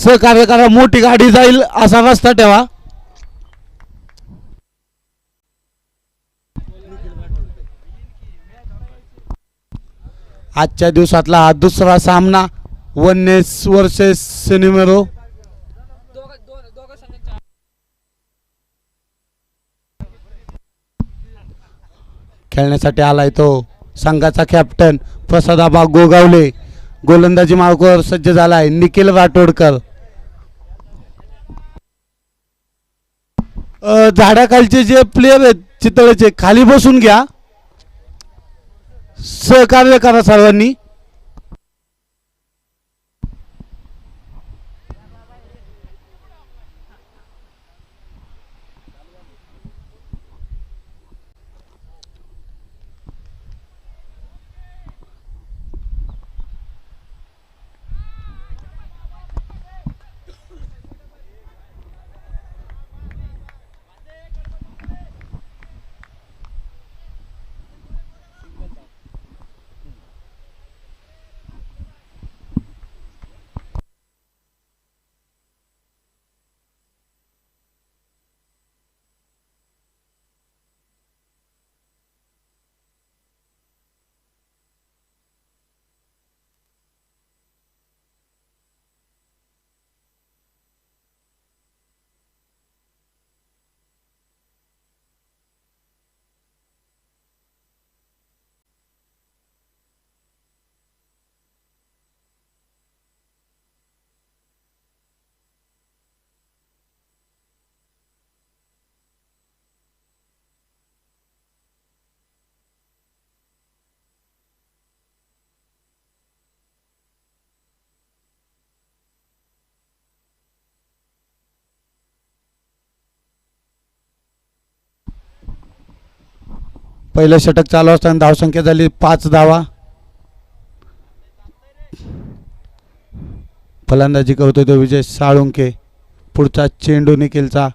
सहकार्य करा, मोठी गाडी जाईल असा रस्ता ठेवा. आजच्या दिवसातला हा दुसरा सामना वन्नेस वर्सेस सिनेमेरो. खेळण्यासाठी आलाय तो संघाचा कॅप्टन प्रसादाबा गोगावले. गोलंदाजी मार्गावर सज्ज झालाय निखिल राठोडकर. झाडाखालचे जे प्लेयर आहेत चितळेचे खाली बसून घ्या, सहकार्य करा सर्वांनी. पहिलं षटक चालू असताना धावसंख्या झाली 5 धावा. फलंदाजी करतोय तो विजय साळुंके. पुढचा चेंडू निखिलचा.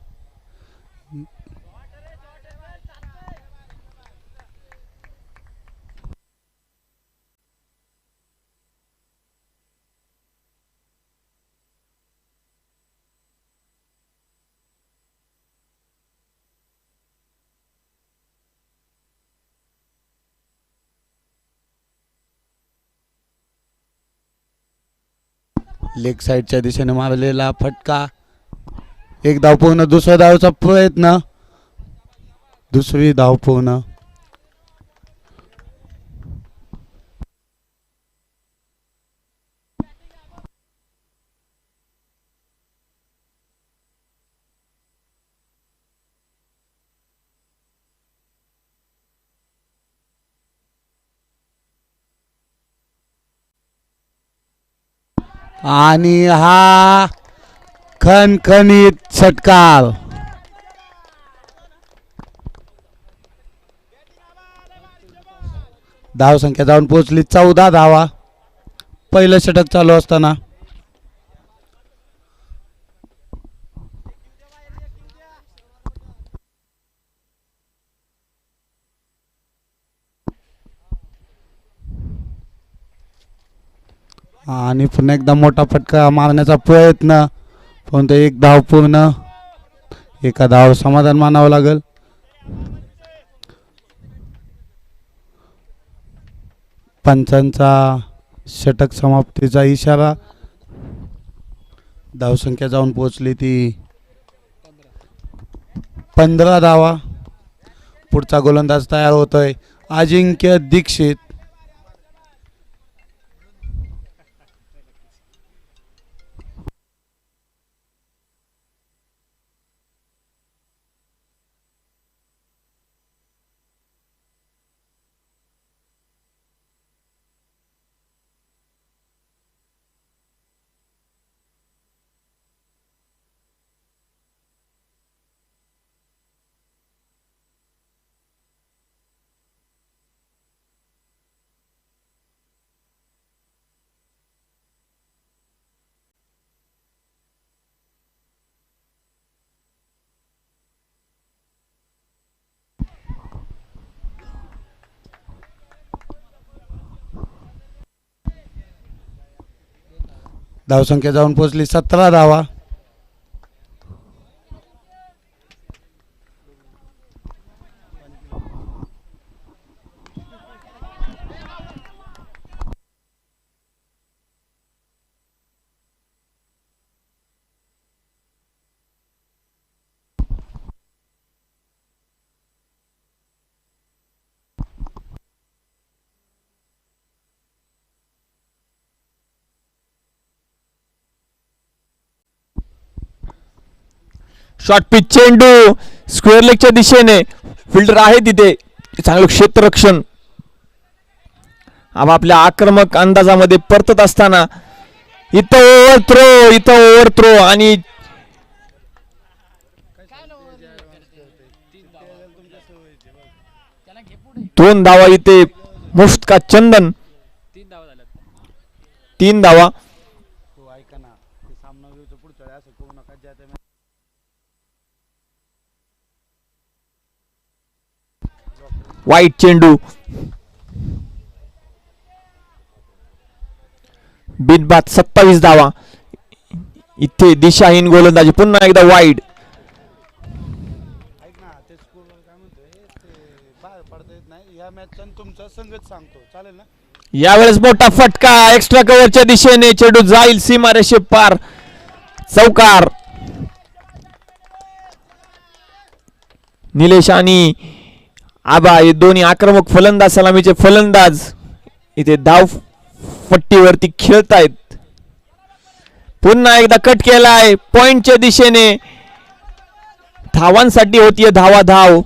लेग साईडच्या दिशेने मारलेला फटका. एक धाव पूर्ण. दुसऱ्या धावचा प्रयत्न. दुसरी धाव पूर्ण. आणि हा खणखणीत षटकार. धाव संख्या जाऊन पोहोचली 14 धावा पहिलं षटक चालू असताना. आणि पुन्हा एकदा मोठा फटका मारण्याचा प्रयत्न, पण एक धाव पूर्ण. एका धाव समाधान मानावं लागेल. पंचांचा षटक समाप्तीचा इशारा. धावसंख्या जाऊन पोहोचली ती 15 धावा. पुढचा गोलंदाज तयार होतोय अजिंक्य दीक्षित. धावसंख्या जाऊन पोहोचली 17 धावा. शॉर्ट पिच चेंडू स्क्वेअर लेगच्या दिशेने. फिल्डर आहे तिथे, चांगलं क्षेत्ररक्षण. आपल्या आक्रमक अंदाजामध्ये परतत असताना इथं ओव्हर थ्रो आणि दोन धावा इथे मुफ्त का चंदन. 3 धावा. वाईट चेंडू. बिनबाद 27 धावा. इथे दिशाहीन गोलंदाजी. पुन्हा एकदा वाईड. यावेळेस मोठा फटका एक्स्ट्रा कव्हरच्या दिशेने. चेंडू जाईल सीमारेषे पार. चौकार. निलेश आणि आबा हे दोन्ही आक्रमक फलंदाज, सलामीचे फलंदाज इथे धाव पट्टीवरती खेळतायत. पुन्हा एकदा कट केलाय पॉइंटच्या दिशेने. धावांसाठी होतीये धावा धाव.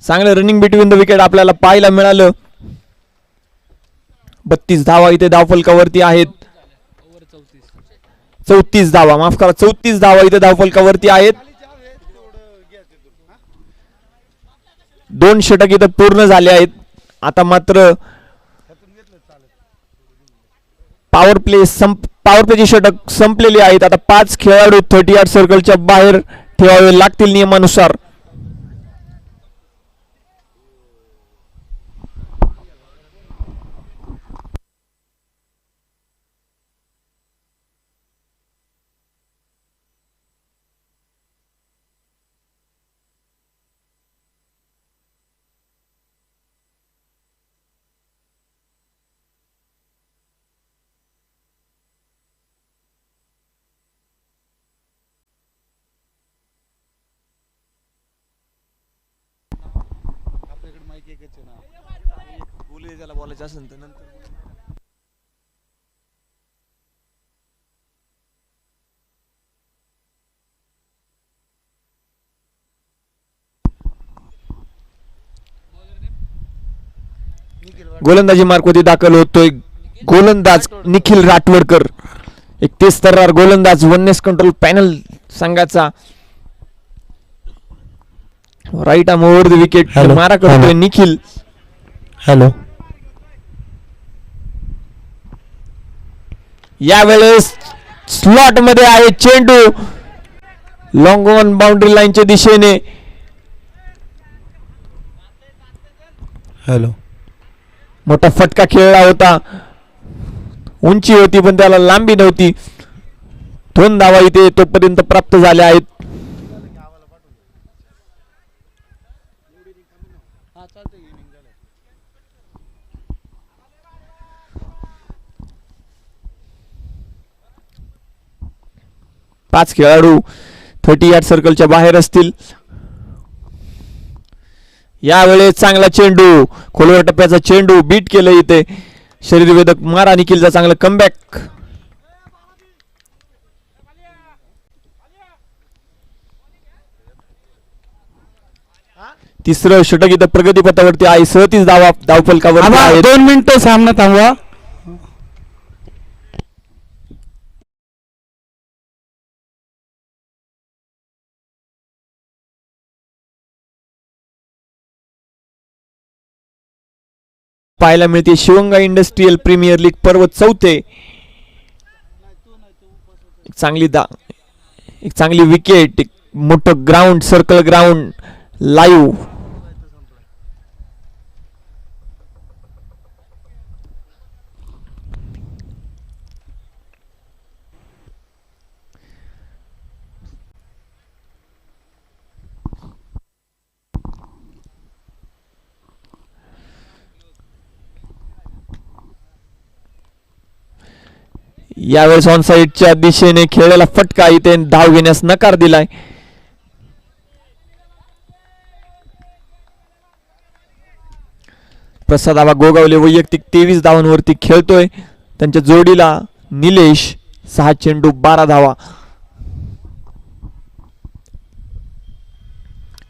चांगलं रनिंग बिटवीन द विकेट आपल्याला पाहायला मिळालं. 32 धावा इथे धावफलकावरती आहेत. 34 धावा, माफ करा, 34 धावा इथे धावफलकावरती आहेत. 2 षटक इथं पूर्ण झाले आहेत. आता मात्र पॉवर प्लेची षटक संपलेली आहेत. आता 5 खेळाडू 30 यार्ड सर्कलच्या बाहेर ठेवावे लागतील नियमानुसार. बोलायचं असेल तर नंतर. गोलंदाजी मार्कवरती दाखल होतोय गोलंदाज निखिल राठवडकर. 31 तर्रार गोलंदाज वननेस कंट्रोल पॅनल संघाचा. Right arm over the wicket मारा करतोय निखिल. हॅलो. यावेळेस स्लॉट मध्ये आहे चेंडू लॉंग ऑन बाउंड्री लाईनच्या दिशेने. हॅलो. मोठा फटका खेळला होता. उंची होती पण त्याला लांबी नव्हती. 2 धावा इथे तोपर्यंत प्राप्त झाल्या आहेत. पाच खेळाडू 30 यार्ड सर्कलच्या बाहेर असतील. यावेळेस चांगला चेंडू, खोलवर टप्प्याचा चेंडू बीट केलं इथे. शरीरवेदक मारा निखिलचा चांगला कमबॅक. तिसरं षटक इथं प्रगतीपथावरती आहे. 37 धावा धावफलकावर. 2 मिनिटं सामना थांबवा. पाहायला मिळते शिवंगा इंडस्ट्रियल प्रीमियर लीग पर्व 4. एक चांगली विकेट, एक मोठं ग्राउंड, सर्कल ग्राउंड लाईव्ह. यावेळेस ऑन साइडच्या दिशेने खेळलेला फटका इथे धाव घेण्यास नकार दिलाय. प्रसाद आबा गोगावले वैयक्तिक 23 धावांवरती खेळतोय. त्यांच्या जोडीला निलेश 6 चेंडू 12 धावा.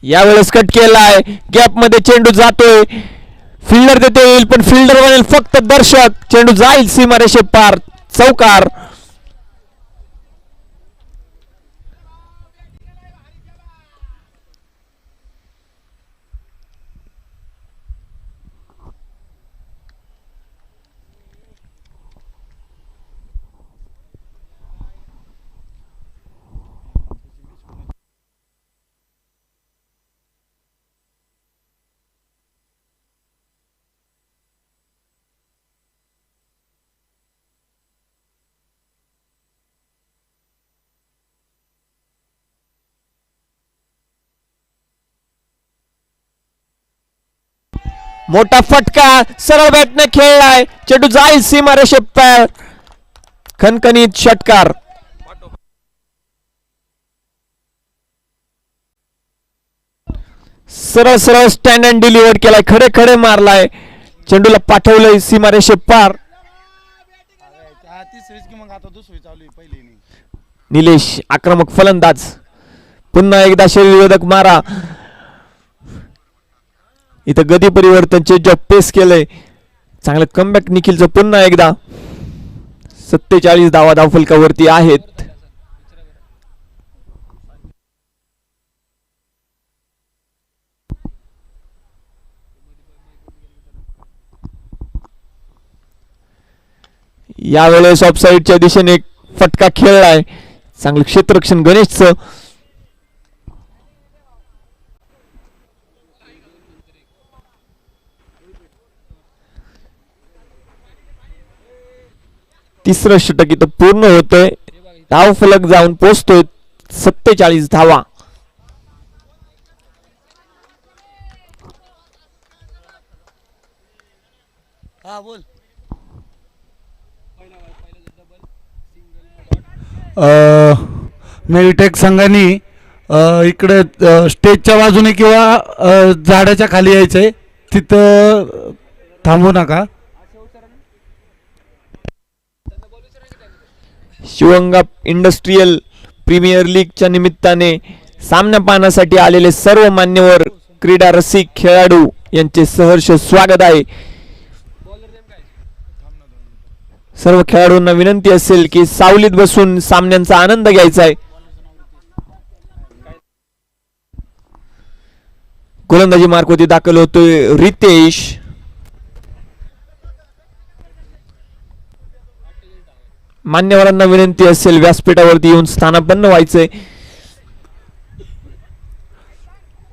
यावेळेस कट केलाय. गॅप मध्ये चेंडू जातोय. फिल्डर देता येईल पण फिल्डर बनेल फक्त दर्शक. चेंडू जाईल सीमारेषे पार. चौकार. मोठा फटका सरळ बॅटने खेळलाय. चेंडू जाईल सीमारेषे पार. खणखणीत षटकार. सरळ सरळ स्टँड अँड डिलिव्हर केलाय. खडे खडे मारलाय. चेंडूला पाठवलंय सीमारेषे पार. निलेश आक्रमक फलंदाज. पुन्हा एकदा शरीरविरोधक मारा. इथं गती परिवर्तन चेंज ऑफ पेस केलंय. चांगलं कमबॅक निखिलचं पुन्हा एकदा. 47 धावा धावफलकावरती आहेत. यावेळेस ऑफसाईडच्या दिशेने फटका खेळलाय. चांगलं क्षेत्ररक्षण गणेशचं. तिसरं षटक इथं पूर्ण होतंय. धाव फलक जाऊन पोहोचतोय 47 धावा. मेरिटेक संघाने इकडे स्टेजच्या बाजूने किंवा झाडाच्या खाली यायचंय. तिथं थांबू नका. शिवंगा इंडस्ट्रियल प्रीमियर लीगच्या निमित्ताने सामना पाहण्यासाठी आलेले सर्व मान्यवर क्रीडा रसिक खेळाडू यांचे सहर्ष स्वागत आहे. सर्व खेळाडूंना विनंती असेल की सावलीत बसून सामन्यांचा आनंद घ्यायचा आहे. गोलंदाजी मार्कवरती दाखल होतोय रितेश. मान्यवरांना विनंती असेल व्यासपीठावरती येऊन स्थानापन्न व्हायचंय.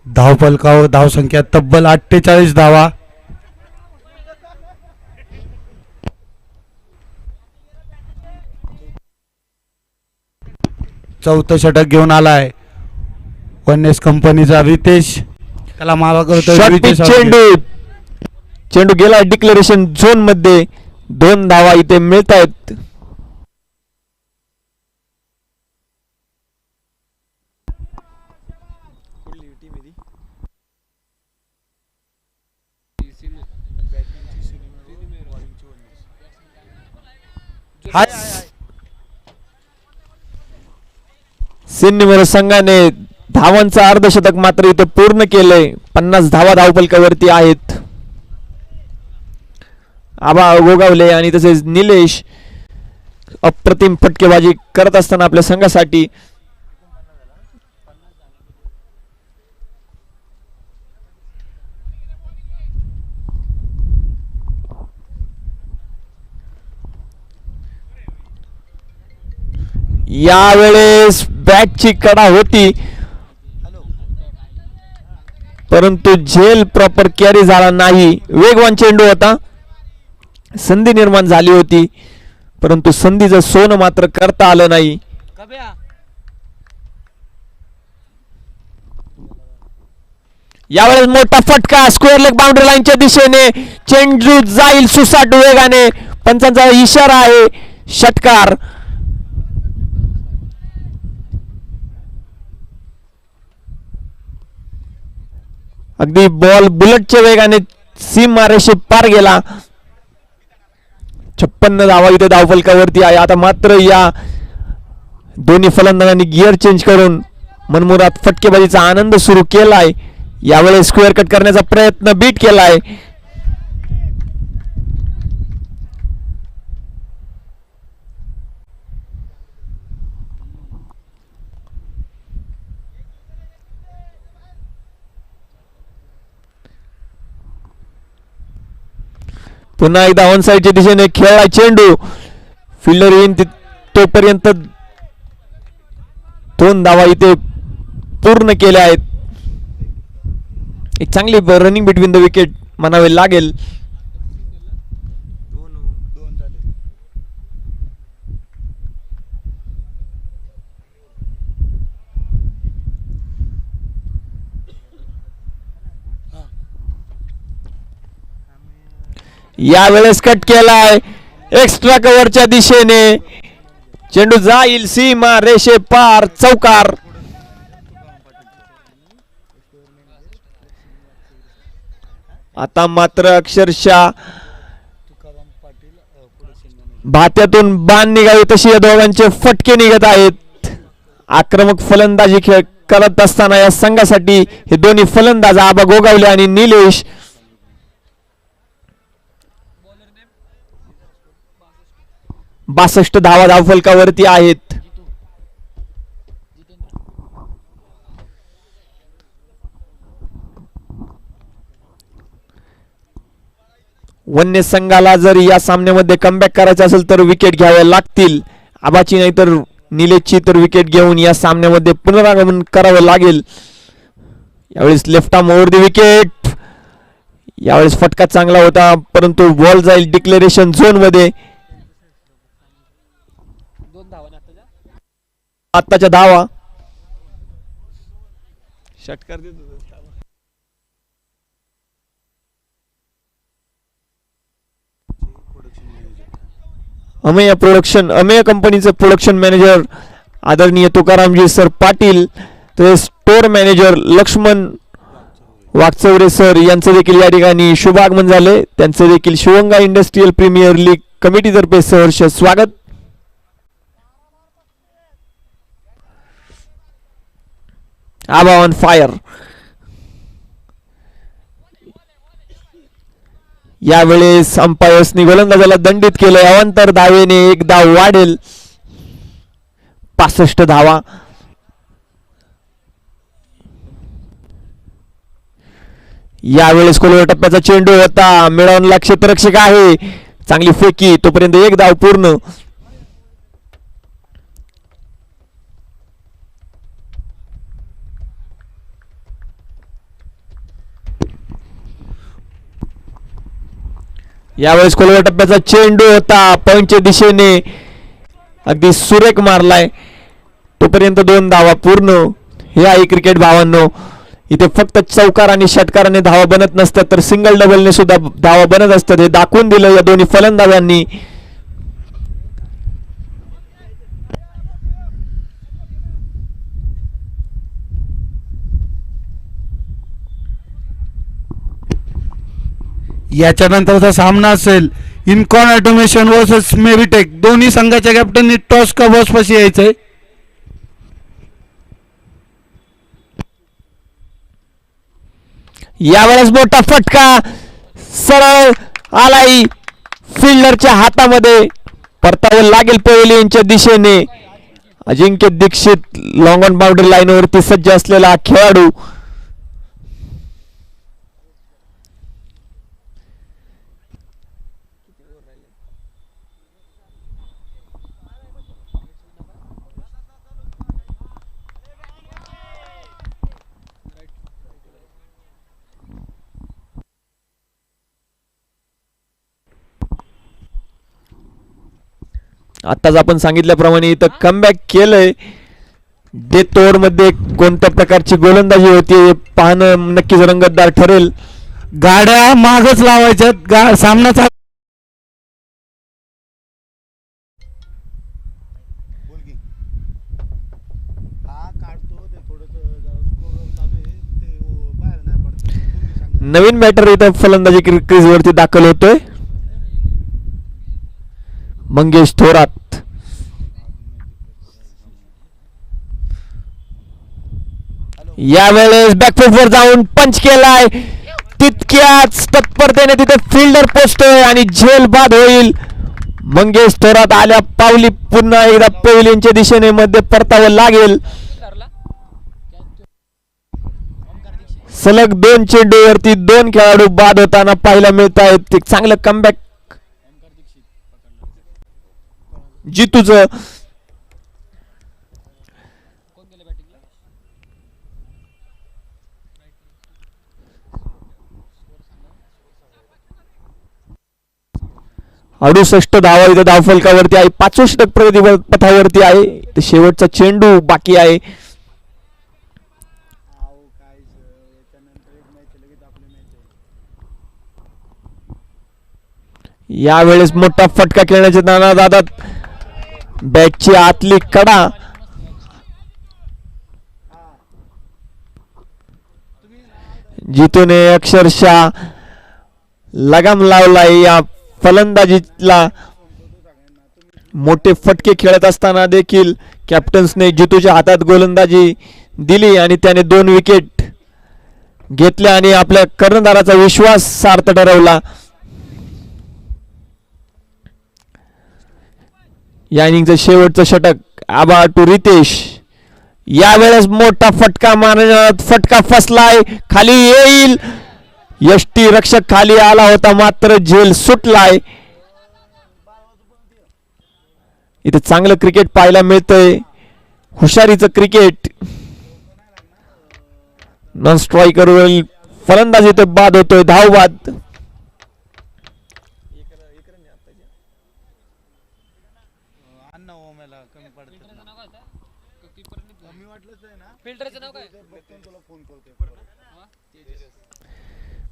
धावफलकावर धावसंख्या तब्बल 48 धावा. चौथं षटक घेऊन आलाय वन्नेस कंपनीचा रितेश. त्याला मारा करतोय चेंडू. चेंडू गेला डिक्लेरेशन झोन मध्ये. 2 धावा इथे मिळत आहेत. सिन्नर संघाने धावांचं अर्धशतक मात्र इथे पूर्ण केलंय. 50 धावा धावफलकावरती आहेत. आबा गोगावले आणि तसेच निलेश अप्रतिम फटकेबाजी करत असताना आपल्या संघासाठी यावेळेस बॅटची कडा होती परंतु झेल प्रॉपर कॅरी झाला नाही. वेगवान चेंडू होता. संधी निर्माण झाली होती परंतु संधीचं सोनं मात्र करता आलं नाही. यावेळेस मोठा फटका स्क्वेअर लेग बाउंड्री लाईनच्या दिशेने. चेंडू जाईल सुसाट वेगाने. पंचांचा इशारा आहे. षटकार. अगदी बॉल बुलेटच्या वेगाने सीमा रेषे पार गेला. 56 धावा इथे धावफलकावरती आहे. आता मात्र या दोन्ही फलंदाजांनी गिअर चेंज करून मनमुराद फटकेबाजीचा आनंद सुरू केलाय. यावेळेस स्क्वेअर कट करण्याचा प्रयत्न बीट केलाय. पुन्हा एकदा ऑन साइडच्या दिशेने खेळला चेंडू. फिल्डर येईन तोपर्यंत 2 धावा इथे पूर्ण केल्या आहेत. एक चांगली रनिंग बिटवीन द विकेट म्हणावे लागेल. यावेळेस कट केलाय एक्स्ट्रा कव्हरच्या दिशेने. चेंडू जाईल सीमा रेषे पार. चौकार. आता मात्र अक्षरशः भात्यातून बाण निघावे तशी या दोघांचे फटके निघत आहेत. आक्रमक फलंदाजी खेळ करत असताना या संघासाठी हे दोन्ही फलंदाज आबा गोगावले आणि निलेश 62 धावा धावफलकावरती आहेत. वन्य संघाला जर या सामन्यामध्ये कमबॅक करायचं असेल तर विकेट घ्याव्या लागतील. आबाची नाही तर निलेशची तर विकेट घेऊन या सामन्यामध्ये पुनरागमन करावं लागेल. यावेळेस left arm over the wicket. यावेळेस फटका चांगला होता परंतु बॉल जाईल डिक्लेरेशन झोन मध्ये. आत्ताच्या धावा षटकार अमेय कंपनीचे प्रोडक्शन मॅनेजर आदरणीय तुकारामजी सर पाटील, तर store manager Laxman Wagchaure sir यांचं देखील या ठिकाणी शुभ आगमन झाले. त्यांचे देखील शिवंगा इंडस्ट्रियल प्रीमियर लीग कमिटीतर्फे सहर्ष स्वागत. Aba on fire. यावेळेस अंपायर्सनी गोलंदाजाला दंडित केले. अवांतर धावेने एक धाव वाढेल. 65 धावा. यावेळेस कोलवर टप्प्याचा चेंडू होता. मिळवणला क्षेत्ररक्षक आहे. चांगली फेकी. तोपर्यंत एक धाव पूर्ण. यावेळेस कोलवर टप्प्याचा चेंडू होता. पॉइंटच्या दिशेने अगदी सुरेख मारलाय. तोपर्यंत 2 धावा पूर्ण. हे आहे क्रिकेट भावांनो. इथे फक्त चौकार आणि षटकाराने धावा बनत नसतात तर सिंगल डबलने सुद्धा धावा बनत असतात. हे दाखवून दिलं या दोन्ही फलंदाजांनी. याच्यानंतरचा सामना असेल इनकॉन ऑटोमेशन वर्सेस मेविटेक. दोन्ही संघाच्या कॅप्टननी टॉस का बॉस पाशी यायचंय. यावेळेस मोठा फटका सरळ आलाय फिल्डरच्या हातामध्ये. परतावं लागेल पवेलियनच्या दिशेने. अजिंक्य दीक्षित लॉंग ऑन बाउंड्री लाईनवरती सज्ज असलेला खेळाडू. आताच आपण सांगितल्याप्रमाणे इथं कमबॅक केलंय. डेथ ओव्हर मध्ये कोणत्या प्रकारची गोलंदाजी होती हे पाहणं नक्कीच रंगतदार ठरेल. गाड्या मागच लावायच्यात. सामना नवीन बॅटर इथं फलंदाजी क्रीज वरती दाखल होतोय मंगेश थोरात. यावेळेस बॅकफुटवर जाऊन पंच केलाय, तितक्याच तत्परतेने तिथे फिल्डर पोचतोय आणि झेल बाद होईल. मंगेश थोरात आल्या पावली पुन्हा एकदा पेव्हिलियनच्या दिशेने मध्ये परतावं लागेल. सलग 2 चेंडूवरती 2 खेळाडू बाद होताना पाहायला मिळत आहेत. एक चांगलं कमबॅक जितूचं. अडुसष्ट धावा इथं धावफलकावरती आहे. 5वं षटक प्रगती पथावरती आहे. इथं शेवटचा चेंडू बाकी आहे. यावेळेस मोठा फटका खेळण्याचे नादात बॅटची आतली कडा जितूने अक्षरशः लगाम लावलाय या फलंदाजीला. मोठे फटके खेळत असताना देखील कॅप्टन्सने जितूच्या हातात गोलंदाजी दिली आणि त्याने 2 विकेट घेतल्या आणि आपल्या कर्णधाराचा विश्वास सार्थ ठरवला. या इनिंगचं शेवटचं षटक आबा टू रितेश. यावेळेस मोठा फटका मारण्यात फटका फसलाय, खाली येईल. यष्टी रक्षक खाली आला होता मात्र झेल सुटलाय. इथे चांगलं क्रिकेट पाहायला मिळतंय, हुशारीचं क्रिकेट. नॉन स्ट्रायकर फलंदाजी ते बाद होतोय, धाव बाद.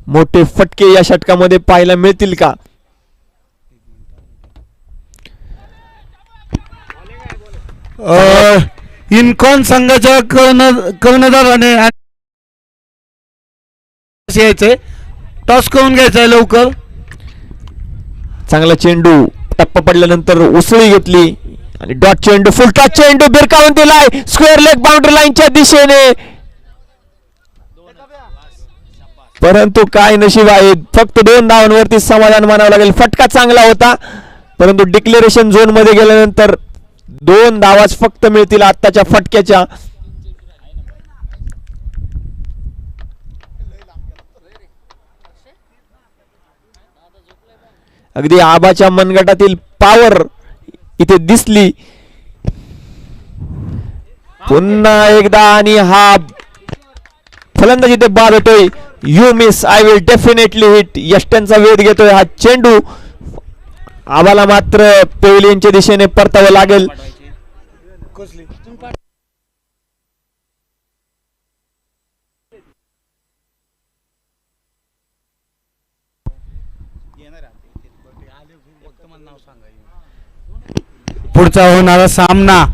मोठे फटके या षटकामध्ये पाहायला मिळतील का? इनकॉन संघाच्या कर्णधाराने यायचंय, टॉस करून घ्यायचंय लवकर. चांगला चेंडू टप्पा पडल्यानंतर उसळी घेतली आणि डॉट चेंडू, फुलटा चेंडू भिरकावून दिलाय स्क्वेअर लेग बाउंड्री लाईनच्या दिशेने. परंतु काय नशीब आहे, फक्त 2 धावांवरती समाधान मानावं लागेल. फटका चांगला होता परंतु डिक्लेरेशन झोन मध्ये गेल्यानंतर 2 धावाच फक्त मिळतील आत्ताच्या फटक्याच्या. अगदी आबाच्या मनगटातील पॉवर इथे दिसली पुन्हा एकदा आणि हा फलंदाजी ते बाद होतोय. You miss I will definitely hit. यष्ट्यांचा वेध घेतोय हा चेंडू. आबाला मात्र पेव्हिलियनच्या दिशेने परतावं लागेल. पुढचा होणारा सामना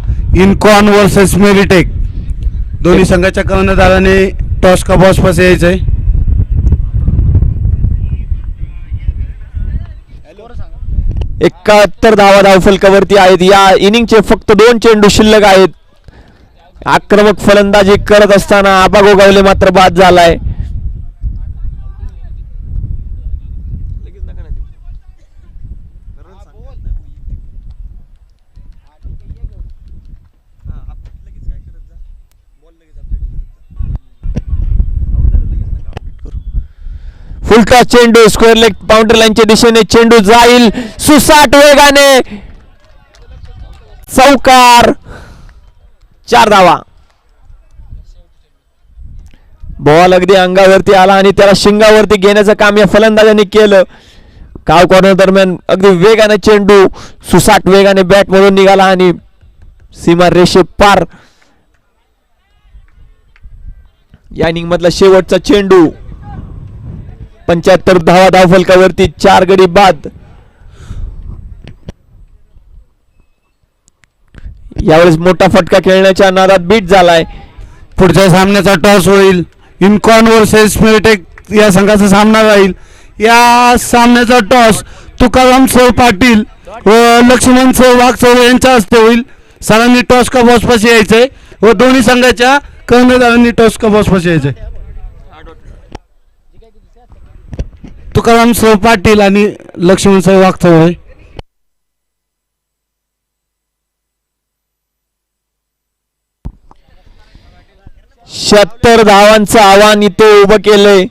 इनकॉन वर्सेस मेरिटेक. दोन्ही संघाच्या कर्णधाराने टॉस का बॉस पास यायचंय. 71 धावा धावफलकावरती आहेत. या इनिंगचे फक्त 2 चेंडू शिल्लक आहेत. आक्रमक फलंदाजी करत असताना आबा गोगावले मात्र बाद झालाय. फुलटा चेंडू स्क्वेअर लेग बाउंड्री लाईनच्या दिशेने चेंडू जाईल सुसाट वेगाने, चौकार. 4 धावा. बॉल अगदी अंगावरती आला आणि त्याला शिंगावरती घेण्याचं काम या फलंदाजांनी केलं. काव कॉर्नर दरम्यान अगदी वेगाने चेंडू सुसाट वेगाने बॅट मधून निघाला आणि सीमा रेषे पार. या इनिंग मधला शेवटचा चेंडू. 75 धावा धावफलकावरती, 4 गडी बाद. यावेळेस मोठा फटका खेळण्याच्या नादात बीट झालाय. पुढच्या सामन्याचा टॉस होईल. इन्कॉन वर्सेस मिळटेक या संघाचा सामना राहील. या सामन्याचा टॉस तुकाराम सौ पाटील व लक्ष्मण सौ वाघचौरे यांच्या हस्ते होईल. सरांनी टॉस का बॉसपाशी यायचंय व दोन्ही संघाच्या कर्णधारांनी टॉस का बॉसपाशी यायचंय. तुकाराम सौ पाटील आणि लक्ष्मण सौ वाघचौरे. 76 धावांचं आव्हान इथे उभं केलंय.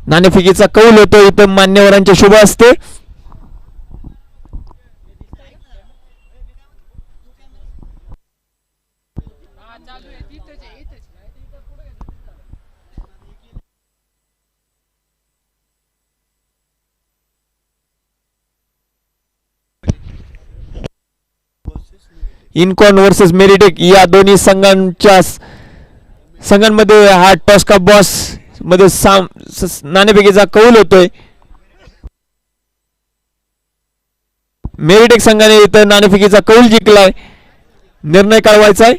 नाणेफेकीचा कौल होतो इथं मान्यवरांच्या शुभ असते. इन्कॉन वर्सेस मेरिटेक या दोन्ही संघांमध्ये हा टॉस का बॉस मध्ये नाणेफेकीचा कौल होतोय. मेरिटेक संघाने इथं नाणेफेकीचा कौल जिंकलाय. निर्णय कळवायचा आहे.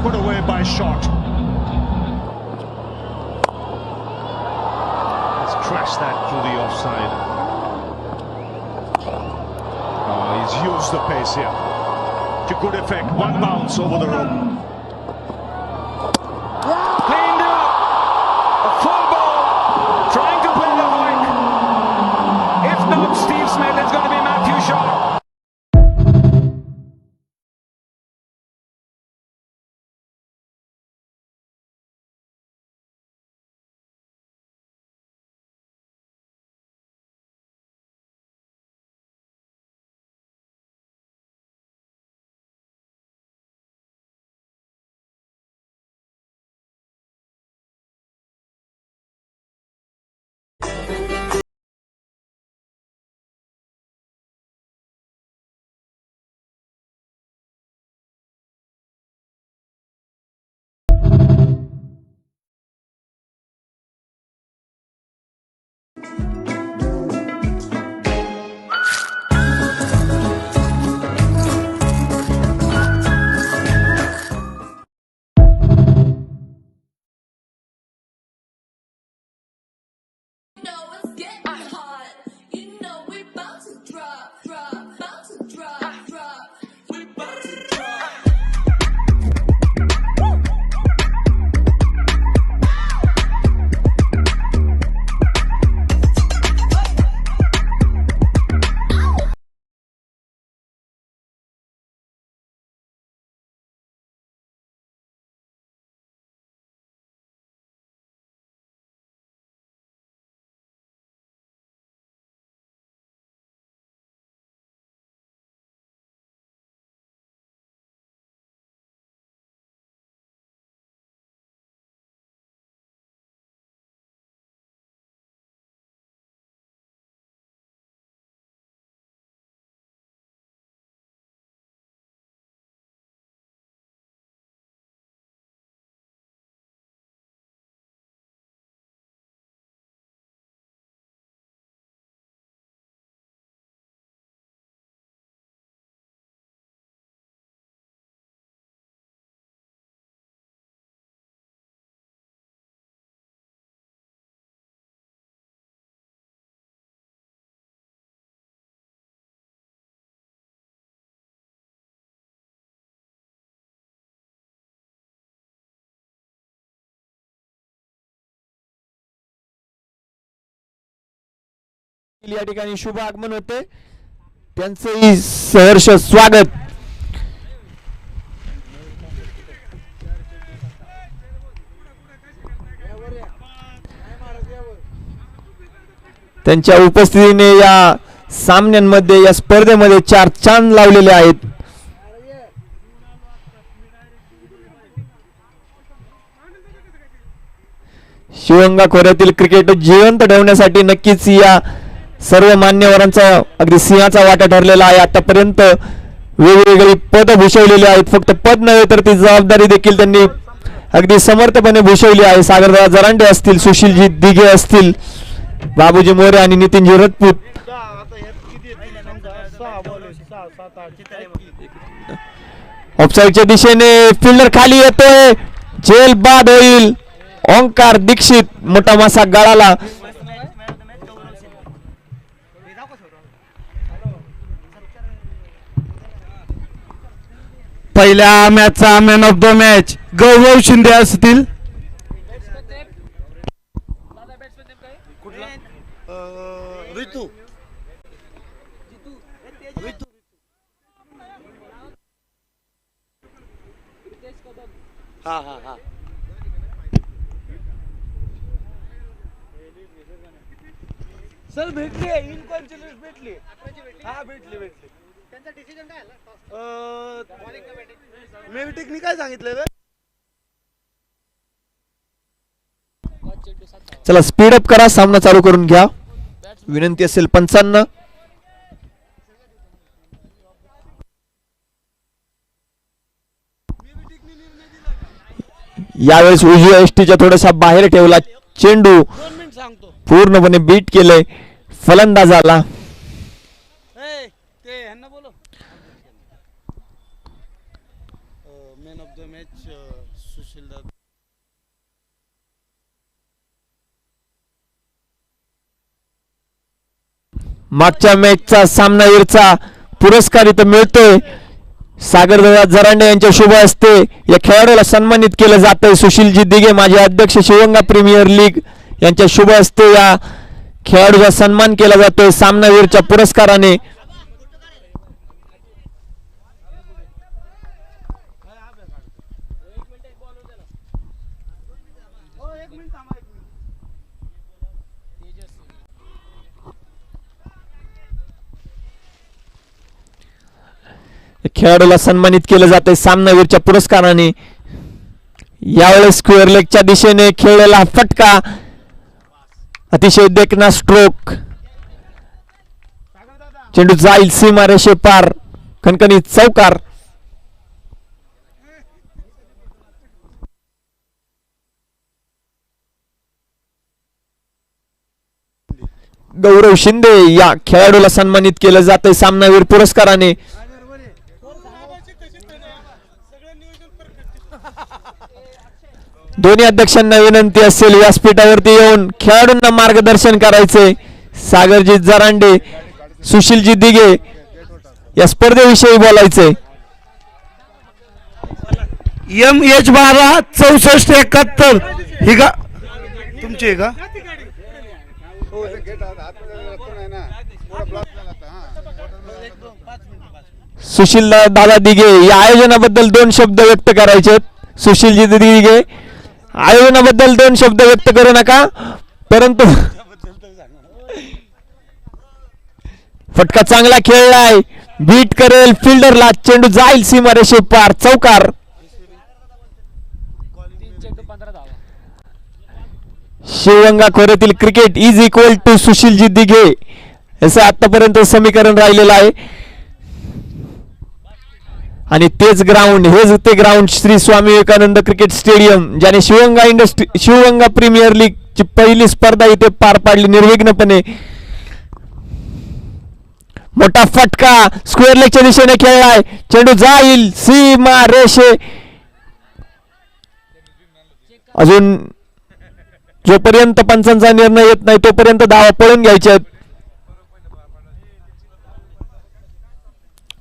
Put away by shot. Let's crash that through the offside. He's used the pace here to good effect. One bounce over the rope. Cleaned up. A full ball. Trying to play the hike. If not Steve Smith, it's going to be Matthew Shaw. या ठिकाणी शुभ आगमन होते, त्यांचंही सहर्ष स्वागत. त्यांच्या उपस्थितीने या सामन्यांमध्ये या स्पर्धेमध्ये 4 चांद लावलेले आहेत. शिवगंगा खोऱ्यातील क्रिकेट जिवंत ठेवण्यासाठी नक्कीच या सर्व मान्यवरांचा अगदी सिंहाचा वाटा ठरलेला आहे. आतापर्यंत वेगवेगळी पद भूषवलेली आहेत, फक्त पद नव्हे तर ती जबाबदारी देखील त्यांनी अगदी समर्थपणे भूषवली आहे. सागरदादा जरांडे असतील, सुशीलजी दिघे असतील, बाबूजी मोरे आणि नितीनजी रजपूत. ऑफसाईडच्या दिशेने फिल्डर खाली येतोय, झेल बाद होईल. ओंकार दीक्षित, मोठा मासा गळाला. पहिल्या मॅचचा मॅन ऑफ द मॅच गौरव शिंदे असतील. ऋतू हा हा हा सर भेटली इनकॉनची लिस्ट भेटली. हा भेटली त्यांचा डिसिजन काय आला? मेविटिकनी काय सांगितलं रे? चला स्पीड अप करा, सामना चालू करून घ्या विनंती असेल पंचांना. यावेळेस उजव्या एसटीच्या थोडासा बाहेर ठेवला चेंडू, पूर्णपणे बीट केलंय फलंदाजाला. Man of the match Sushil दादा. मागच्या मॅचचा सामनावीरचा पुरस्कार इथं मिळतोय. सागरदादा जरांडे यांच्या शुभ हस्ते या खेळाडूला सन्मानित केलं जातंय. सुशीलजी दिघे माजी अध्यक्ष शिवगंगा प्रीमियर लीग यांच्या शुभ हस्ते या खेळाडूचा सन्मान केला जातोय सामनावीरच्या पुरस्काराने. खेळाडूला सन्मानित केलं जातंय सामनावीरच्या पुरस्काराने. यावेळेस स्क्वेअर लेगच्या दिशेने खेळलेला फटका, अतिशय देखणा स्ट्रोक. चेंडू जाईल सीमा रेषे पार, खणखणीत चौकार. गौरव शिंदे या खेळाडूला सन्मानित केलं जातंय सामनावीर पुरस्काराने. दोन्ही अध्यक्षांना विनंती असेल व्यासपीठावरती येऊन खेळाडूंना मार्गदर्शन करायचे. सागरजी जरांडे, सुशीलजी दिघे या स्पर्धेविषयी बोलायचे. MH12 6471 ही का तुमची आहे का? सुशील दादा दिघे या आयोजनाबद्दल 2 शब्द व्यक्त करायचे. सुशीलजी दिघे, आयोजनाबद्दल 2 शब्द व्यक्त करू नका, परंतु फटका चांगला खेळलाय, बीट करेल फिल्डरला, चेंडू जाईल सीमारेषे पार, चौकार. शिवगंगा खोऱ्यातील cricket is equal to Sushil ji Dighe असं आतापर्यंत समीकरण राहिलेलं आहे. आणि तेच ग्राउंड, हेच ते ground Shri Swami Vivekananda cricket stadium, ज्याने शिवगंगा प्रीमियर लीग ची पहिली स्पर्धा इथे पार पाडली निर्विघ्नपणे. मोठा फटका स्क्वेअर लेगच्या दिशेने खेळलाय, चेंडू जाईल सीमा रेषे. अजून जोपर्यंत पंचांचा निर्णय येत नाही तोपर्यंत धावा पळून घ्यायच्या आहेत.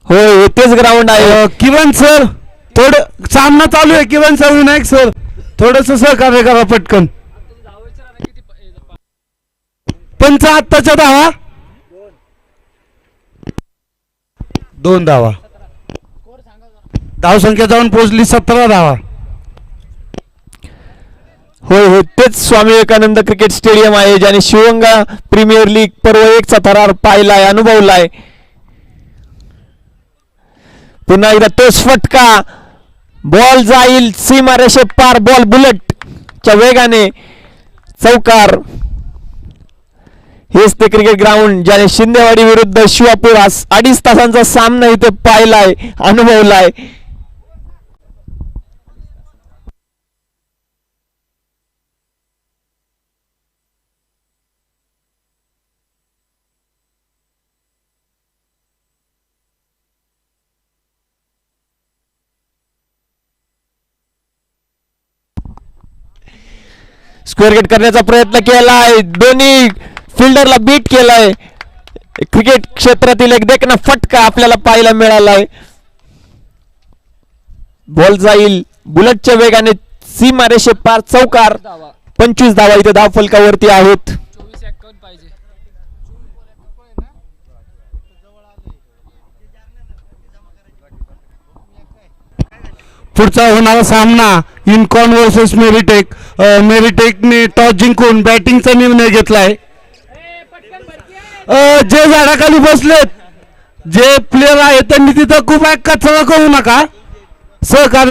होय तेच ग्राउंड आहे. किरण सर थोडं सामना चालू आहे. किरण सर, विनायक सर थोडस सहकार्य करा पटकन. 85 धावा 2 धावा. धावसंख्या जाऊन पोहोचली 17 धावा. होय होय, तेच स्वामी विवेकानंद क्रिकेट स्टेडियम आहे ज्याने शिवगंगा प्रीमियर लीग पर्व 1चा थरार पाहिलाय, अनुभवलाय. पुन्हा एकदा तोच फटका, बॉल जाईल सीमारेषे पार, बॉल बुलेटच्या वेगाने चौकार. हेच ते क्रिकेट ग्राउंड ज्याने शिंदेवाडी विरुद्ध शिवापूर 2.5 तासांचा सामना इथे पाहिलाय, अनुभवलाय. स्क्वेअर गेट करण्याचा प्रयत्न केलाय, दोन्ही फिल्डरला बीट केलाय. क्रिकेट क्षेत्रातील एक देखना फटका आपल्याला पाहायला मिळालाय. बॉल जाईल बुलेटच्या वेगाने सीमारेषे पार, चौकार. 25 धावा इथे धाव फलकावरती आहेत. पुढचा होणारा सामना इनकॉन वर्सेस मेरिटेक. मेरिटेकने टॉस जिंकून बॅटिंगचा निर्णय घेतलाय. जे झाडाखाली बसलेत, जे प्लेयर आहेत त्यांनी तिथं खूप कचरा करू नका. सहकार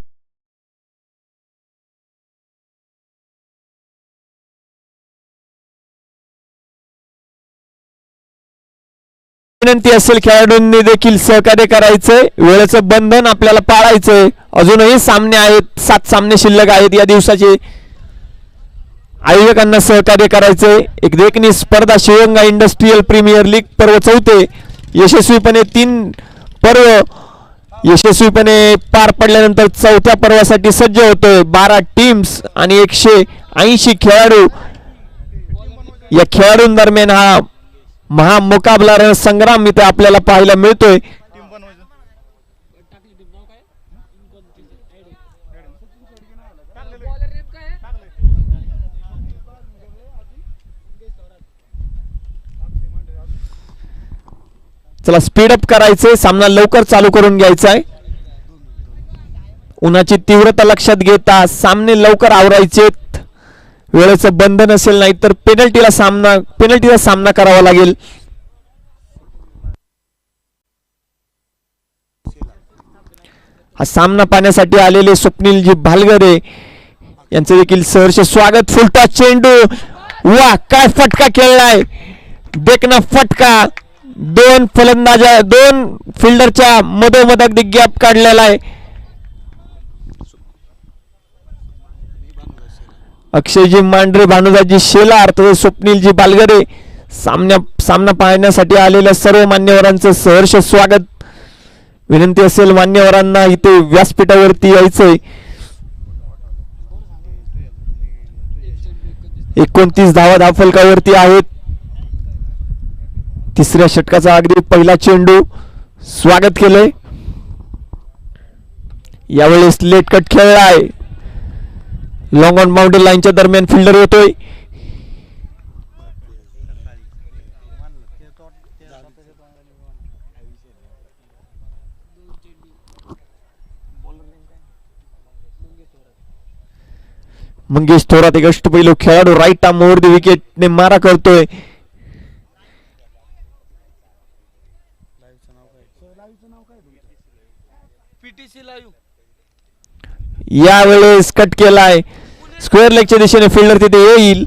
विनंती असेल खेळाडूंनी देखील सहकार्य करायचंय. वेळेचं बंधन आपल्याला पाळायचंय. अजूनही सामने आहेत, 7 सामने शिल्लक आहेत या दिवसाचे. आयोजकांना सहकार्य करायचंय. एक देखणी स्पर्धा शिवगंगा इंडस्ट्रियल प्रीमियर लीग पर्व 4 यशस्वीपणे 3 पर्व यशस्वीपणे पार पडल्यानंतर 4थ्या पर्वासाठी सज्ज होतोय. 12 टीम्स आणि 180 खेळाडू. या खेळाडूंदरम्यान हा महामुकाबला संग्राम इथे आपल्याला पाहायला मिळतोय. चला स्पीड अप करायचंय, सामना लवकर चालू करून घ्यायचा आहे. उन्हाची तीव्रता लक्षात घेता सामने लवकर आवरायचेत. वेळेचं बंधन असेल, नाही तर पेनल्टीचा सामना करावा लागेल. हा सामना पाहण्यासाठी आलेले स्वप्नीलजी भालगरे यांचे देखील सहर्ष स्वागत. फुलटॉस चेंडू, वा काय फटका खेळलाय, देखना फटका. 2 फिल्डरच्या मधोमध अगदी गॅप काढलेला आहे. अक्षयजी मांढरे, भानुदाजी शेलार तसेच स्वप्नीलजी बालगरे सामना पाहण्यासाठी आलेल्या सर्व मान्यवरांचं सहर्ष स्वागत. विनंती असेल मान्यवरांना इथे व्यासपीठावरती यायचंय. 29 धावा धावफलकावरती आहेत. 3ऱ्या षटकाचा अगदी पहिला चेंडू स्वागत केलंय. यावेळेस लेट कट खेळलाय. लॉंग ऑन बाउंड्री लाईनच्या दरम्यान फिल्डर येतोय. मंगेश थोरात एक अष्टपैलू खेळाडू राईट आर्म ओव्हर द विकेटने मारा करतोय. यावेळेस कट केलाय. स्क्वेअर लेगच्या दिशेने फिल्डर तिथे येईल.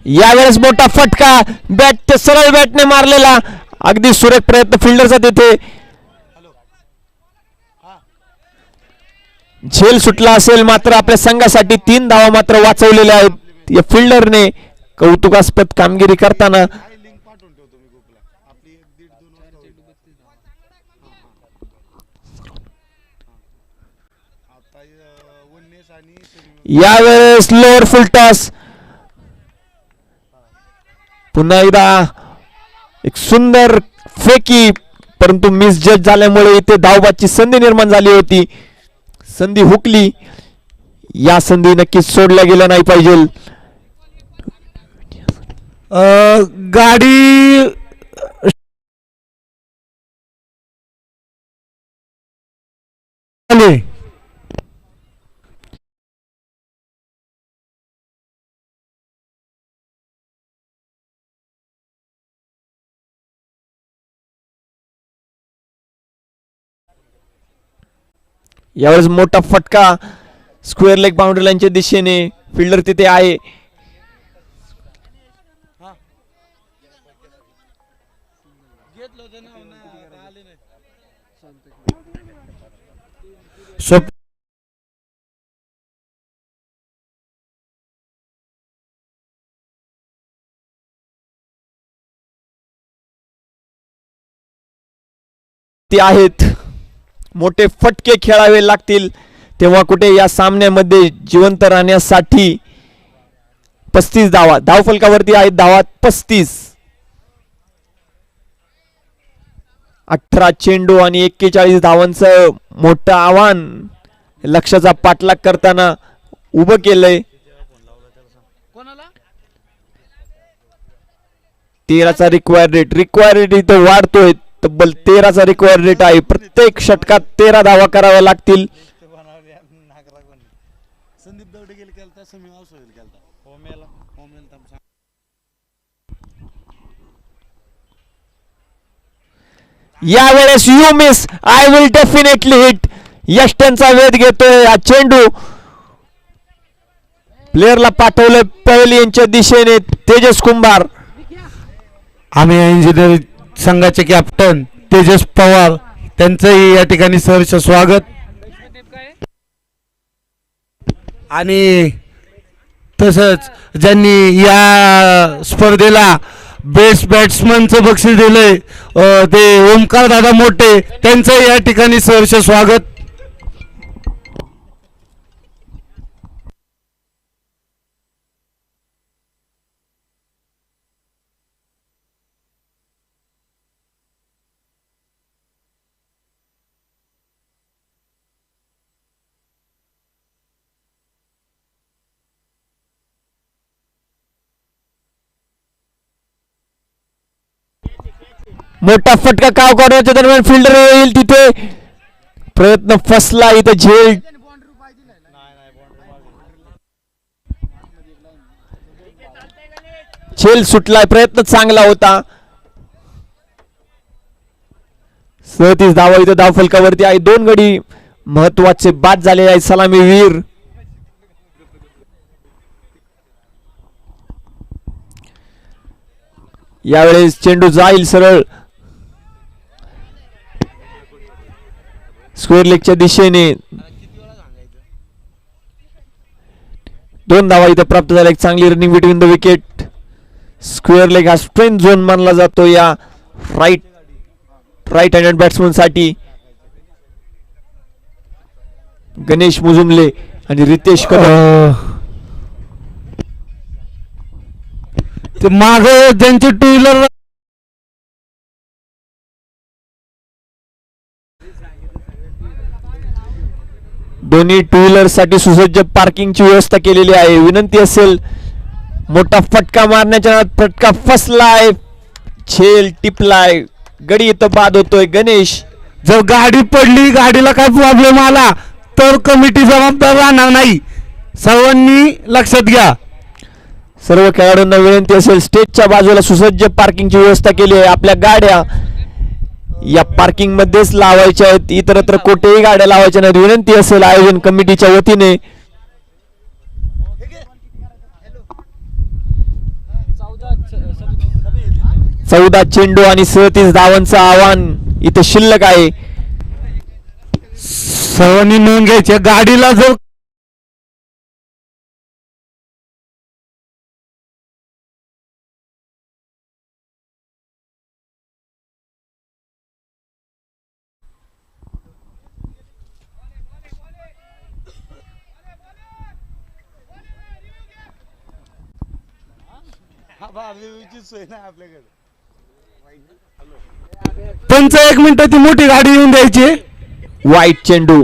यावेळेस मोठा फटका, बॅट सरळ बॅटने मारलेला, अगदी सुरेख प्रयत्न फिल्डरचा तिथे. झेल सुटला असेल, मात्र आपल्या संघासाठी 3 धावा मात्र वाचवलेल्या आहेत या फिल्डरने. कौतुकास्पद कामगिरी करताना यावेळेस लोअर फुल टॉस पुन्हा एकदा एक सुंदर फेकी, परंतु मिस जज झाल्यामुळे इथे धावबाची संधी निर्माण झाली होती. संधी हुकली. या संधी नक्कीच सोडल्या गेल्या नाही पाहिजे. गाडी आली. यावेळेस मोठा फटका स्क्वेअर लेग बाउंड्री लाईनच्या दिशेने. फिल्डर तिथे आहे. स्वप्न ते आहेत. मोठे फटके खेळावे लागतील तेव्हा कुठे या सामन्यामध्ये जिवंत राहण्यासाठी 35 धावा धावफलकावरती आहेत. धावा 35. 18 चेंडू आणि 41 धावांचं मोठं आव्हान लक्ष्याचा पाठलाग करताना उभं केलंय. 13चा रिक्वायर्ड रेट इथं वाढतोय. तब्बल 13चा रिक्वायर्ड रेट आहे. प्रत्येक षटकात 13 धावा कराव्या लागतील. यावेळेस you miss I will definitely hit. यष्ट्यांचा वेध घेतोय हा चेंडू. प्लेअरला पाठवलं पहिली यांच्या दिशेने तेजस कुंभार. आम्ही इंजिनिअर संघाचे कॅप्टन तेजस पवार त्यांचंही या ठिकाणी सहर्ष स्वागत. आणि तसंच ज्यांनी या स्पर्धेला बेस्ट बॅट्समनचं बक्षीस दिलंय ते ओमकार दादा मोठे त्यांचंही या ठिकाणी सहर्ष स्वागत. मोठा फटका काव काढण्याच्या दरम्यान फिल्डर येईल तिथे. प्रयत्न फसला. इथे झेल सुटलाय. प्रयत्न चांगला होता. 37 धावा इथे धावफलकावरती आहे. 2 गडी महत्वाचे बाद झालेले आहेत. सलामीवीर यावेळेस चेंडू जाईल सरळ स्क्वेअर लेगच्या दिशेने. 2 धावा इथे प्राप्त झाल्या. एक चांगली running between the wicket. Square leg हा स्ट्रेंथ झोन मानला जातो या राईट हँडेड बॅट्समन साठी. गणेश मुजुमले आणि रितेश कदम ते माग ज्यांचे टू व्हीलर दोन्ही टू व्हीलर साठी सुसज्ज पार्किंगची व्यवस्था केलेली आहे. विनंती असेल. मोठा फटका मारण्याच्या फटका फसलाय. झेल टिपलाय. गडी इथं बाद होतोय. गणेश जर गाडी पडली गाडीला काय प्रॉब्लेम आला तर कमिटी जबाबदार राहणार नाही. सर्वांनी लक्षात घ्या. सर्व खेळाडूंना विनंती असेल. स्टेजच्या बाजूला सुसज्ज पार्किंगची व्यवस्था केली आहे. आपल्या गाड्या या पार्किंग मध्येच लावायच्या आहेत. इतरत्र कोठेही गाड्या लावायच्या नाहीत. विनंती असेल आयोजन कमिटीच्या वतीने. 14 चेंडू आणि 37 धावांचं आव्हान इथे शिल्लक आहे. सर्वांनी नोंद घ्यायची. गाडीला जर पंच 1 मिनिट ती मोठी गाडी येऊन द्यायची. वाईट चेंडू.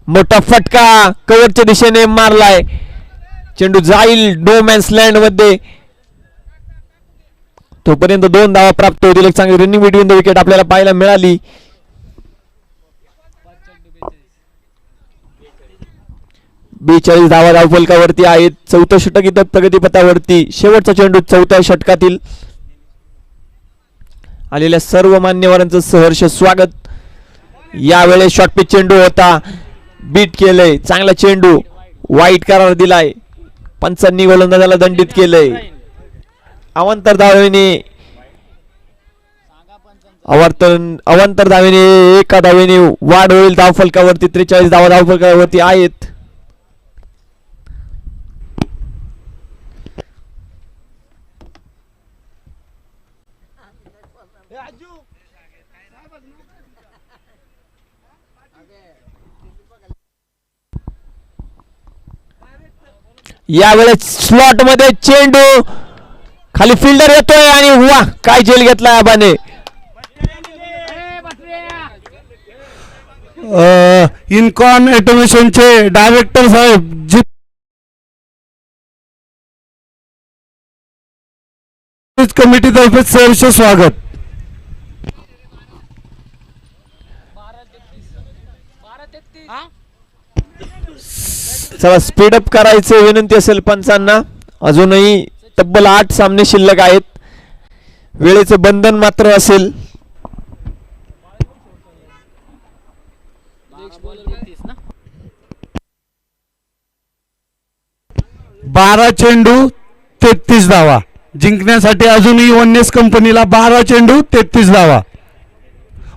मोठा फटका कव्हरच्या दिशेने मारलाय. चेंडू जाईल नो मॅन्स लँड मध्ये. तोपर्यंत 2 धावा प्राप्त होतील. एक चांगली रनिंग बिटवीन द विकेट आपल्याला पाहायला मिळाली. 42 धावा धावफलकावरती आहेत. 4थं षटक इथं प्रगतीपथावरती. शेवटचा चेंडू 4थ्या षटकातील. आलेल्या सर्व मान्यवरांचं सहर्ष स्वागत. यावेळेस शॉर्ट पिच चेंडू होता. बीट केलंय. चांगला चेंडू. वाईट करार दिलाय. पंचांनी गोलंदाजाला दंडित केलंय. अवांतर धावेने एका धावेने वाढ होईल धावफलकावरती. 43 धावा धावफलकावरती आहेत. यावेळेस स्लॉट मध्ये चेंडू खाली फिल्डर येतोय आणि वा काय झेल घेतलाय आबाने. इनकॉन ऑटोमेशनचे डायरेक्टर साहेब जी कमिटीतर्फे सहर्ष स्वागत. चला स्पीडअप करायचे विनंती असेल पंचांना. अजूनही तब्बल 8 सामने शिल्लक आहेत. वेळेचे बंधन मात्र असेल. 12 चेंडू 33 धावा. जिंकण्यासाठी अजूनही वन्नेस कंपनीला 12 चेंडू 33 धावा.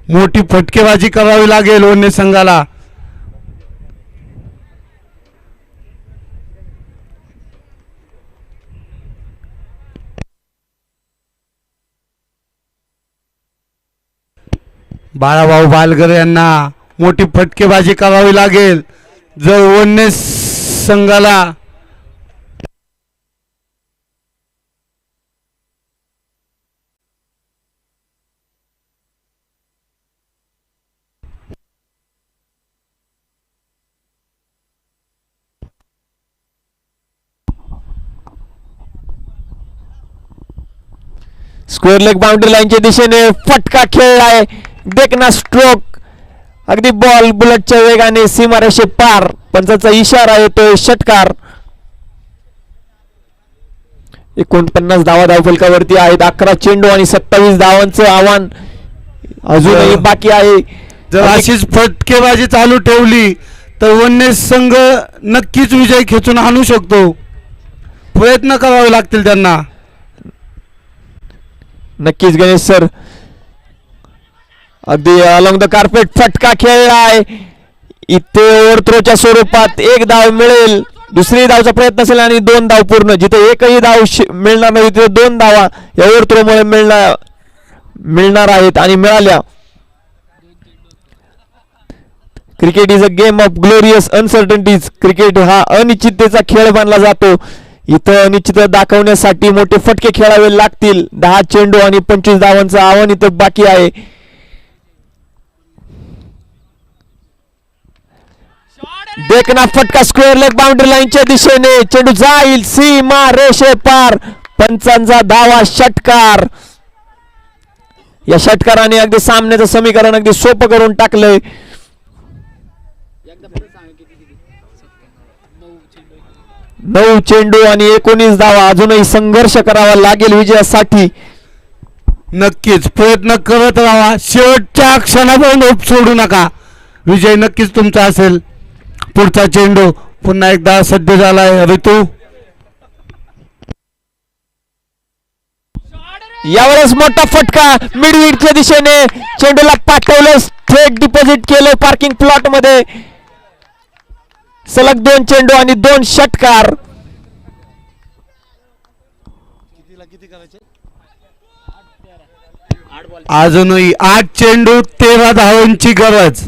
मोठी फटकेबाजी करावी लागेल वन्नेस संघाला. बाळाभाऊ बालगर यांना मोठी फटकेबाजी करावी लागेल जर वन्नेस संघाला स्क्वेअर लेग बाउंड्री लाईनच्या दिशेने फटका खेळलाय. देखना स्ट्रोक. अगदी बॉल बुलेटच्या वेगाने सीमारेषे पार. पंचाचा इशारा येतोय षटकार. 49 धावा धावफलकावरती आहेत. 11 चेंडू आणि 27 धावांचं आव्हान अजूनही बाकी आहे. जर अशीच फटकेबाजी चालू ठेवली तर वन्नेस संघ नक्कीच विजय खेचून आणू शकतो. प्रयत्न करावे लागतील त्यांना. नक्कीच गणेश सर. अगदी अलॉंग द कार्पेट फटका खेळलाय. इथे ओव्हरथ्रोच्या स्वरूपात 1 धाव मिळेल. दुसरी धावचा प्रयत्न असेल आणि 2 धाव पूर्ण. जिथे एकही धाव मिळणार नाही तिथे 2 धावा या ओव्हरथ्रोमुळे मिळणार आहेत आणि मिळाल्या. Cricket is a game of glorious uncertainties. Cricket हा अनिश्चिततेचा खेळ मानला जातो. इथं अनिश्चितता दाखवण्यासाठी मोठे फटके खेळावे लागतील. 10 चेंडू आणि 25 धावांचं आव्हान इथं बाकी आहे. देखना फटका स्क्वेअर लेग बाउंड्री लाईनच्या दिशेने. चेंडू जाईल सीमा रेषे पार. पंचांचा धावा षटकार. या षटकाराने अगदी सामन्याचं समीकरण अगदी सोपं करून टाकलंय. 9 चेंडू आणि 19 धावा. अजूनही संघर्ष करावा लागेल विजयासाठी. नक्कीच प्रयत्न करत राहा. शेवटच्या क्षणापर्यंत होप सोडू नका. विजय नक्कीच तुमचा असेल. पुढचा चेंडू पुन्हा एकदा सज्ज झालाय ऋतू. यावेळेस मोठा फटका मिडविडच्या दिशेने चेंडूला पाठवलं, थेट डिपॉझिट केलं पार्किंग प्लॉट मध्ये. सलग 2 चेंडू आणि 2 षटकार. अजूनही 8 चेंडू 13 धावांची गरज.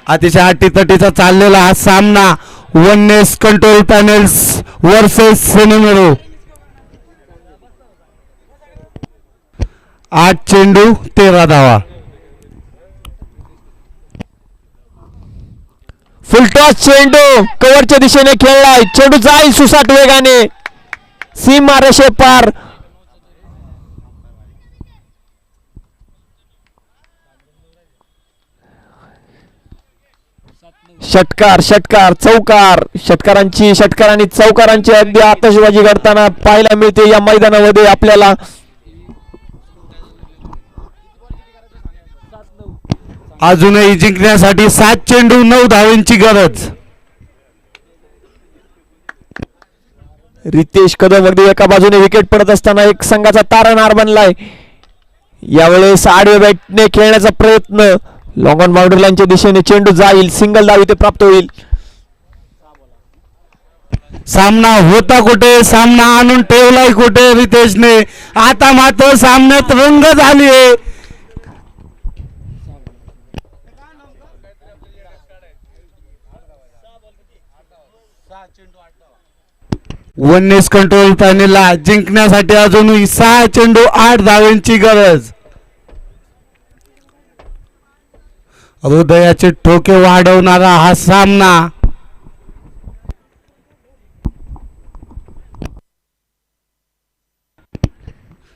अतिशय अटीतटीचा चाललेला हा सामना वननेस कंट्रोल पॅनल्स वर्सेस सेनेमेरो. 8 चेंडू 13 धावा. फुलटॉस चेंडू कव्हरच्या दिशेने खेळलाय. चेंडू जाईल सुसाट वेगाने सीमा रेषे पार. षटकार षटकार चौकार. षटकारांनी चौकारांची अगदी आतषबाजी करताना पाहायला मिळते या मैदानामध्ये आपल्याला. अजूनही जिंकण्यासाठी 7 चेंडू 9 धावांची गरज. रितेश कदम अगदी एका बाजूने विकेट पडत असताना एक संघाचा तारणहार बनलाय. यावेळेस आडव्या बॅटने खेळण्याचा प्रयत्न. लॉंग ऑन बाउंड्री लाईनच्या दिशेने चेंडू जाईल. सिंगल धाव इथे प्राप्त होईल. सामना होता कुठे, सामना आणून ठेवलाय कुठे रितेशने. आता मात्र सामन्यात रंगत आली आहे. वननेस कंट्रोल पॅनलला जिंकण्यासाठी अजूनही 6 चेंडू 8 धावांची गरज. हृदयाचे ठोके वाढवणारा हा सामना.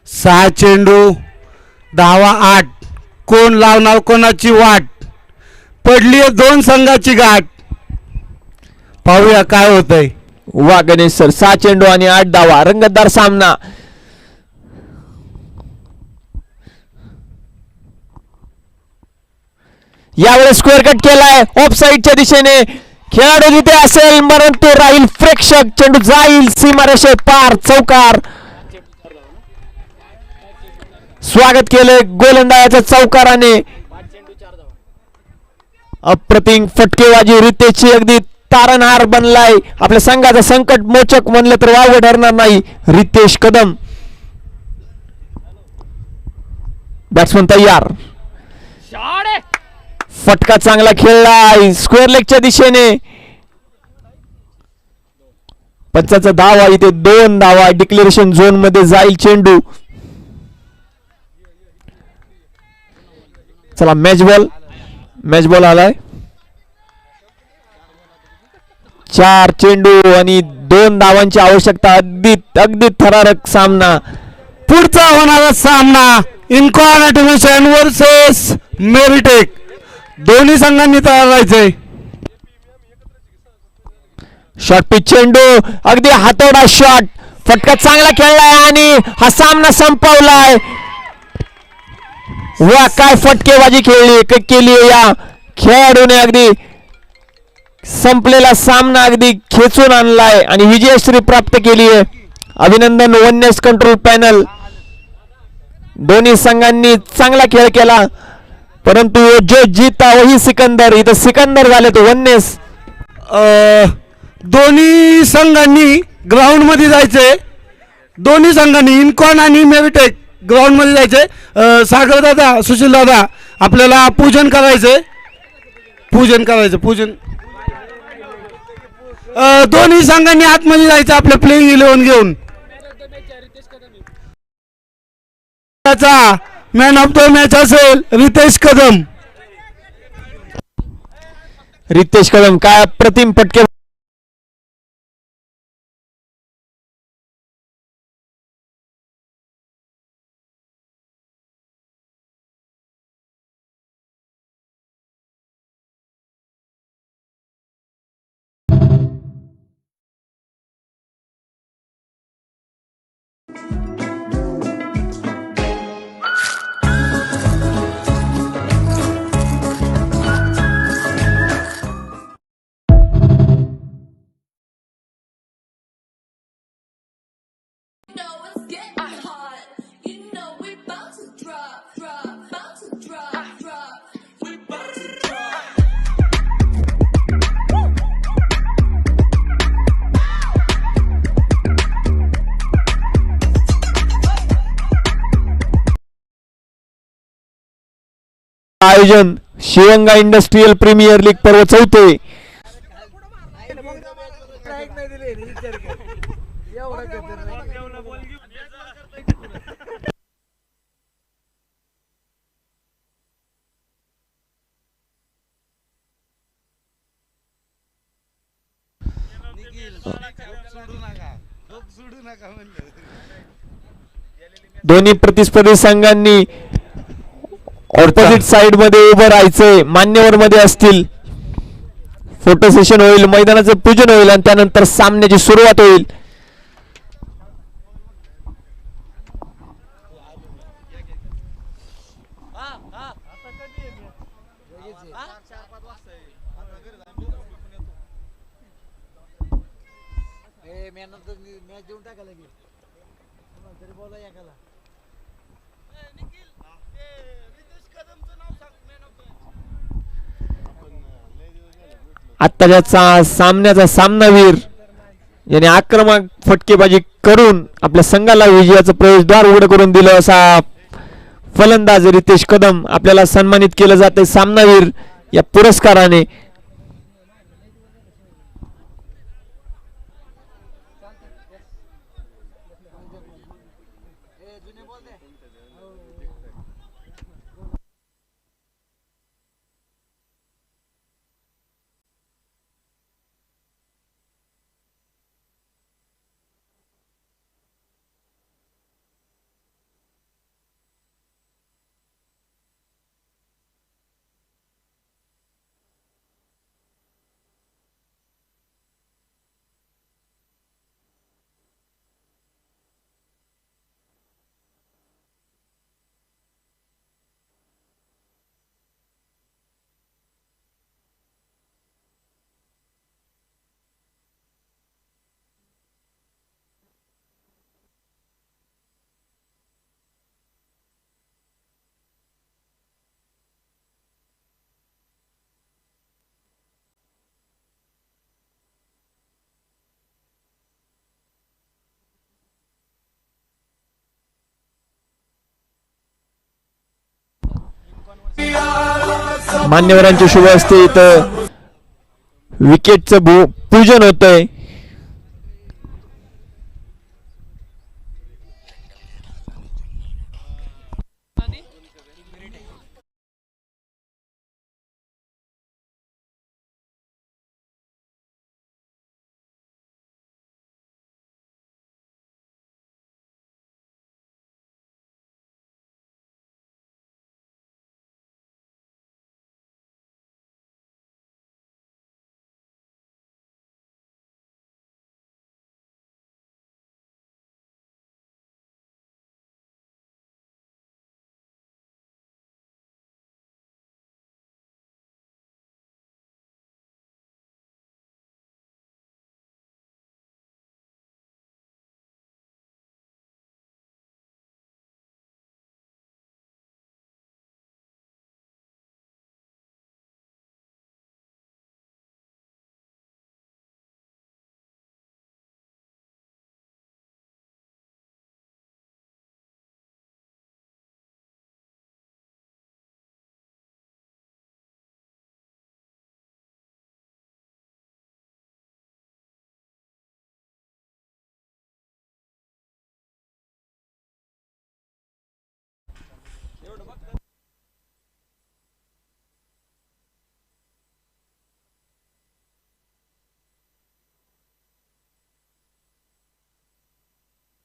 सहा चेंडू धावा 8. कोण लावणार कोणाची वाट. पडली 2 संघाची गाठ. पाहूया काय होतंय. वा गणेश सर, 6 चेंडू आणि 8 धावा. रंगतदार सामना. यावेळेस स्क्वेअर कट केलाय ऑफ साइडच्या दिशेने. खेळाडू जिथे असेल परंतु राहील प्रेक्षक. चेंडू जाईल सीमारेषे पार. चौकार. स्वागत केले गोलंदाजाच्या चौकाराने. अप्रतिम फटकेबाजी रितेशची अगदी तारणहार बनलाय. आपल्या संघाचा संकट मोचक म्हणलं तर वावग ठरणार नाही. रितेश कदम बॅट्समन तयार. फटका चांगला खेळलाय स्क्वेअर लेगच्या दिशेने. पंचाचा धावा इथे 2 धावा. डिक्लेरेशन झोन मध्ये जाईल चेंडू. चला मॅच बॉल आलाय. 4 चेंडू आणि 2 धावांची आवश्यकता. अगदी थरारक सामना. पुढचा होणारा सामना इन्कॉन ऑटोमेशन वर्सेस मेरिटेक. दोन्ही संघांनी तयार राहायचंय. शॉर्ट पिच चेंडू अगदी हातोडा शॉट. फटका चांगला खेळलाय आणि हा सामना संपवलाय. वा काय फटकेबाजी केली या खेळाडूने. अगदी संपलेला सामना अगदी खेचून आणलाय आणि विजयश्री प्राप्त केली आहे. अभिनंदन वननेस कंट्रोल पॅनल. दोन्ही संघांनी चांगला खेळ केला परंतु जो जीता वही सिकंदर. इथं सिकंदर झाले तो वननेस. दोन्ही संघांनी ग्राउंड मध्ये जायचंय. दोन्ही संघांनी इन्कॉन आणि मेरिटेक ग्राउंड मध्ये जायचंय. सागर दादा, सुशील दादा, आपल्याला पूजन करायचंय. पूजन. दोन्ही संघांनी आतमध्ये जायचं आपलं प्लेइंग 11 घेऊन. मॅन ऑफ द मॅच असेल रितेश कदम. काय अप्रतिम फटके आयोजन शिवंगा इंडस्ट्रियल प्रीमियर लीग पर्व 4. दोन्ही प्रतिस्पर्धी संघांनी ऑपोजिट साइड मध्ये उभं राहायचंय. मान्यवर मध्ये असतील. फोटो सेशन होईल, मैदानाचं पूजन होईल आणि त्यानंतर सामन्याची सुरुवात होईल. आत्ताच्या सामन्याचा सामनावीर याने आक्रमक फटकेबाजी करून आपल्या संघाला विजयाचं प्रवेशद्वार उघड करून दिलं असा फलंदाज रितेश कदम आपल्याला सन्मानित केलं जाते सामनावीर या पुरस्काराने. मान्यवरांच्या शुभ हस्ते इथं विकेटचं पूजन होतंय.